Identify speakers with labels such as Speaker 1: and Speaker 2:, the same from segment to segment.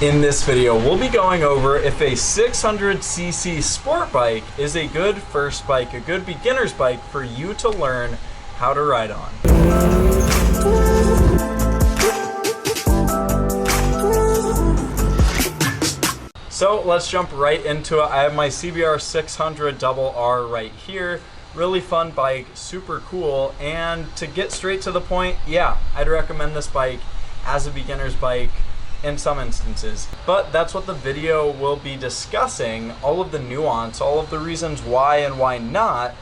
Speaker 1: In this video, we'll be going over if a 600cc sport bike is a good first bike, a good beginner's bike for you to learn how to ride on. So let's jump right into it. I have my CBR 600 RR right here. Really fun bike, super cool, and to get straight to the point, yeah, I'd recommend this bike as a beginner's bike in some instances. But that's what the video will be discussing, all of the nuance, all of the reasons why and why not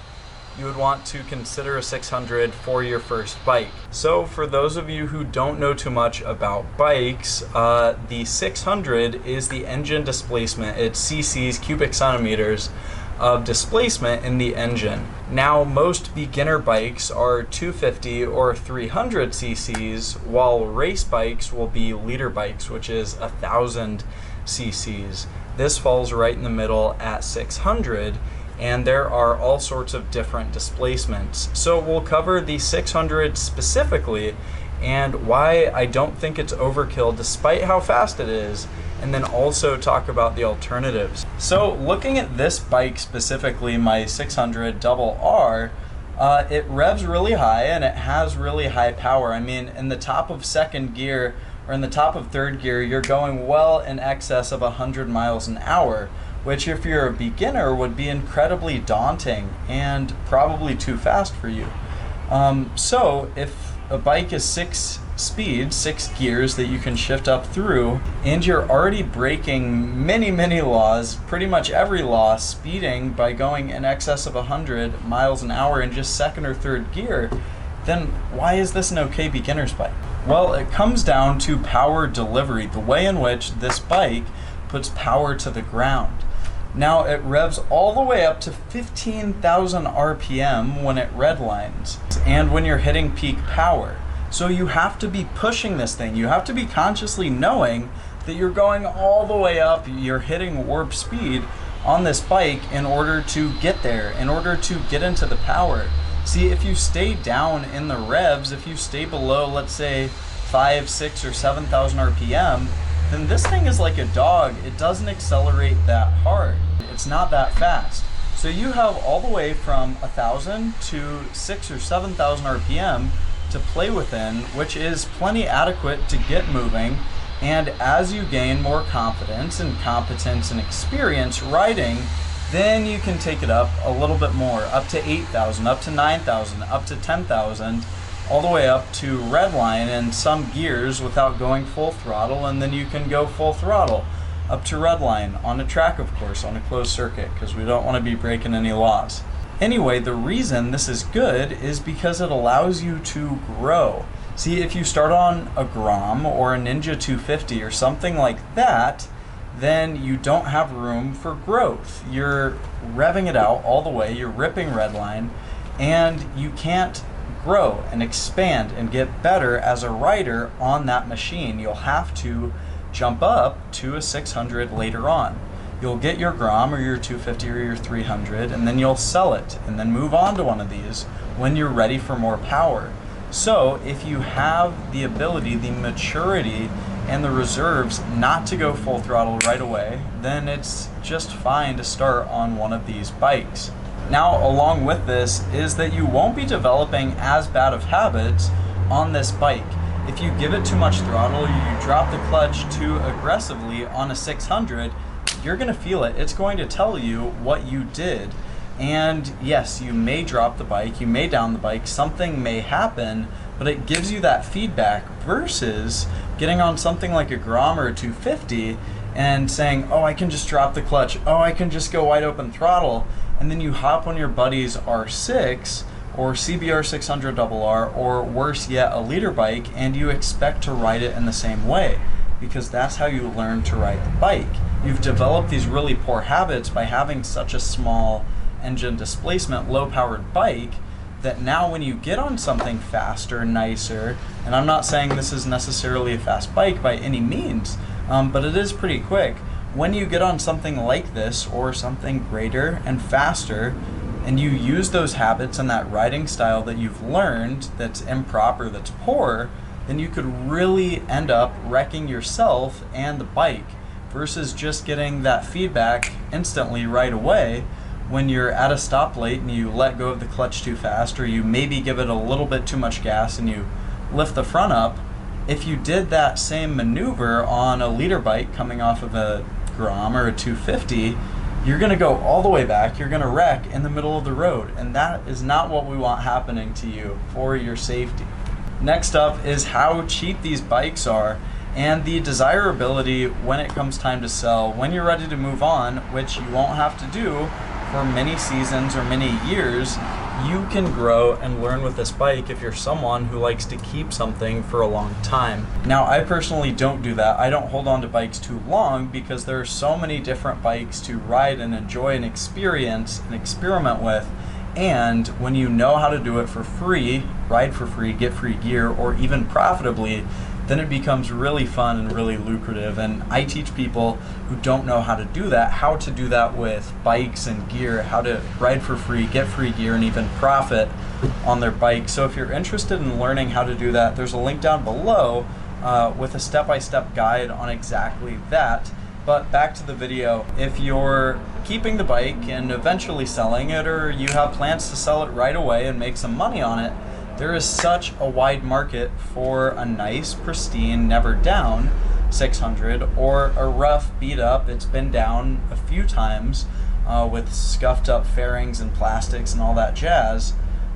Speaker 1: you would want to consider a 600 for your first bike. So for those of you who don't know too much about bikes, the 600 is the engine displacement. It's cc's, cubic centimeters, of displacement in the engine. Now, most beginner bikes are 250 or 300 cc's, while race bikes will be leader bikes, which is 1000 cc's. This falls right in the middle at 600, and there are all sorts of different displacements. So we'll cover the 600 specifically and why I don't think it's overkill despite how fast it is, and then also talk about the alternatives. So looking at this bike specifically, my 600 RR, it revs really high and it has really high power. I mean, in the top of second gear or in the top of third gear, you're going well in excess of 100 miles an hour, which if you're a beginner would be incredibly daunting and probably too fast for you. So if a bike is 6 speeds, 6 gears that you can shift up through, and you're already breaking many laws, pretty much every law, speeding by going in excess of 100 miles an hour in just second or third gear, then why is this an okay beginner's bike? Well, it comes down to power delivery, the way in which this bike puts power to the ground. Now, it revs all the way up to 15,000 RPM when it redlines and when you're hitting peak power. So you have to be pushing this thing. You have to be consciously knowing that you're going all the way up, you're hitting warp speed on this bike in order to get there, in order to get into the power. See, if you stay down in the revs, if you stay below, let's say 5, 6, or 7,000 RPM, then this thing is like a dog. It doesn't accelerate that hard. It's not that fast. So you have all the way from 1,000 to 6,000 or 7,000 RPM to play within, which is plenty adequate to get moving. And as you gain more confidence and competence and experience riding, then you can take it up a little bit more, up to 8,000, up to 9,000, up to 10,000, all the way up to redline in some gears without going full throttle, and then you can go full throttle up to redline on a track, of course, on a closed circuit, because we don't want to be breaking any laws. Anyway, the reason this is good is because it allows you to grow. See, if you start on a Grom or a Ninja 250 or something like that, then you don't have room for growth. You're revving it out all the way, you're ripping redline, and you can't grow and expand and get better as a rider on that machine. You'll have to jump up to a 600 later on. You'll get your Grom or your 250 or your 300, and then you'll sell it and then move on to one of these when you're ready for more power. So if you have the ability, the maturity, and the reserves not to go full throttle right away, then it's just fine to start on one of these bikes. Now, along with this is that you won't be developing as bad of habits on this bike. If you give it too much throttle, you drop the clutch too aggressively on a 600, you're gonna feel it. It's going to tell you what you did. And yes, you may drop the bike, you may down the bike, something may happen, but it gives you that feedback versus getting on something like a Grom or a 250 and saying, oh, I can just drop the clutch, oh, I can just go wide open throttle, and then you hop on your buddy's R6 or CBR 600 RR, or worse yet, a leader bike, and you expect to ride it in the same way, because that's how you learn to ride the bike. You've developed these really poor habits by having such a small engine displacement, low-powered bike, that now when you get on something faster, nicer, and I'm not saying this is necessarily a fast bike by any means, but it is pretty quick. When you get on something like this or something greater and faster, and you use those habits and that riding style that you've learned that's improper, that's poor, then you could really end up wrecking yourself and the bike versus just getting that feedback instantly right away when you're at a stoplight and you let go of the clutch too fast, or you maybe give it a little bit too much gas and you lift the front up. If you did that same maneuver on a liter bike coming off of a Grom or a 250, you're gonna go all the way back, you're gonna wreck in the middle of the road, and that is not what we want happening to you for your safety. Next up is how cheap these bikes are and the desirability when it comes time to sell, when you're ready to move on, which you won't have to do for many seasons or many years. You can grow and learn with this bike if you're someone who likes to keep something for a long time. Now, I personally don't do that. I don't hold on to bikes too long because there are so many different bikes to ride and enjoy and experience and experiment with. And when you know how to do it for free, ride for free, get free gear, or even profitably, then it becomes really fun and really lucrative. And I teach people who don't know how to do that with bikes and gear, how to ride for free, get free gear, and even profit on their bike. So if you're interested in learning how to do that, there's a link down below with a step-by-step guide on exactly that. But back to the video, if you're keeping the bike and eventually selling it, or you have plans to sell it right away and make some money on it, there is such a wide market for a nice, pristine, never down 600, or a rough, beat up, it's been down a few times with scuffed up fairings and plastics and all that jazz.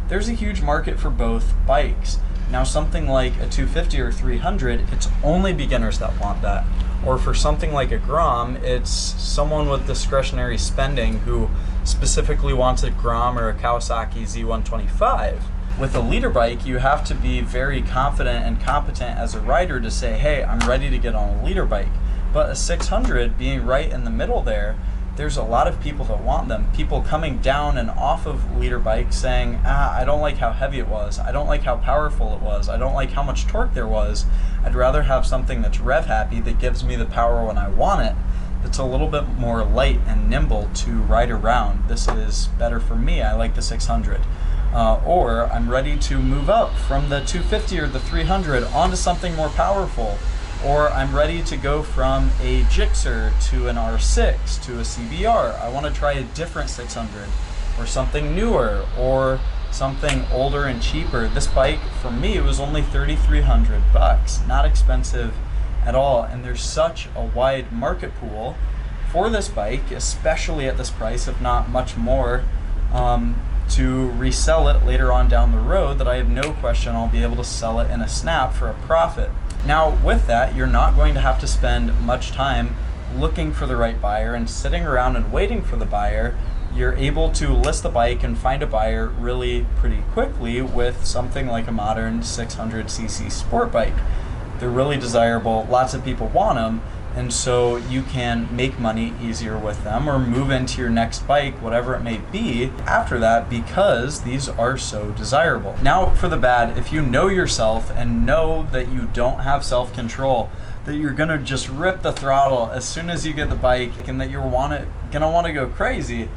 Speaker 1: There's a huge market for both bikes. Now, something like a 250 or 300, it's only beginners that want that. Or for something like a Grom, it's someone with discretionary spending who specifically wants a Grom or a Kawasaki Z125. With a liter bike, you have to be very confident and competent as a rider to say, hey, I'm ready to get on a liter bike. But a 600 being right in the middle there's a lot of people that want them. People coming down and off of liter bikes saying, I don't like how heavy it was. I don't like how powerful it was. I don't like how much torque there was. I'd rather have something that's rev happy, that gives me the power when I want it, that's a little bit more light and nimble to ride around. This is better for me. I like the 600. Or I'm ready to move up from the 250 or the 300 onto something more powerful. Or I'm ready to go from a Gixxer to an R6 to a CBR. I want to try a different 600 or something newer or something older and cheaper. This bike for me was only $3,300, not expensive at all. And there's such a wide market pool for this bike, especially at this price, if not much more, to resell it later on down the road, that I have no question I'll be able to sell it in a snap for a profit. Now, with that, you're not going to have to spend much time looking for the right buyer and sitting around and waiting for the buyer. You're able to list the bike and find a buyer really pretty quickly with something like a modern 600cc sport bike. They're really desirable, lots of people want them, and so you can make money easier with them or move into your next bike, whatever it may be, after that, because these are so desirable. Now for the bad, if you know yourself and know that you don't have self-control, that you're gonna just rip the throttle as soon as you get the bike and that you're gonna wanna go crazy,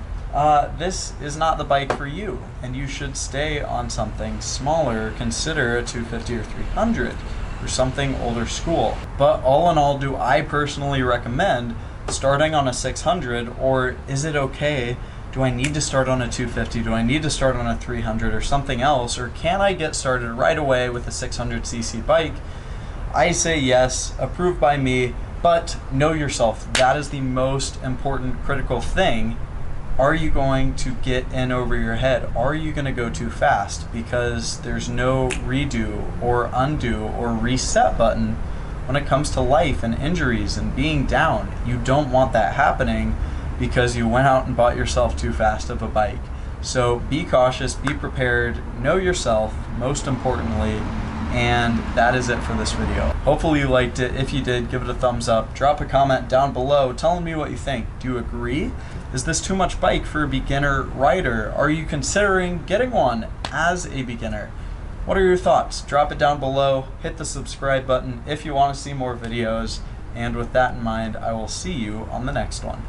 Speaker 1: this is not the bike for you, and you should stay on something smaller. Consider a 250 or 300. Or something older school. But all in all, do I personally recommend starting on a 600, or is it okay? Do I need to start on a 250? Do I need to start on a 300 or something else? Or can I get started right away with a 600cc bike? I say yes, approved by me, but know yourself. That is the most important, critical thing. Are you going to get in over your head? Are you going to go too fast? Because there's no redo or undo or reset button when it comes to life and injuries and being down. You don't want that happening because you went out and bought yourself too fast of a bike. So be cautious, be prepared, know yourself, most importantly, and that is it for this video. Hopefully you liked it. If you did, give it a thumbs up. Drop a comment down below telling me what you think. Do you agree? Is this too much bike for a beginner rider? Are you considering getting one as a beginner? What are your thoughts? Drop it down below. Hit the subscribe button if you want to see more videos. And with that in mind, I will see you on the next one.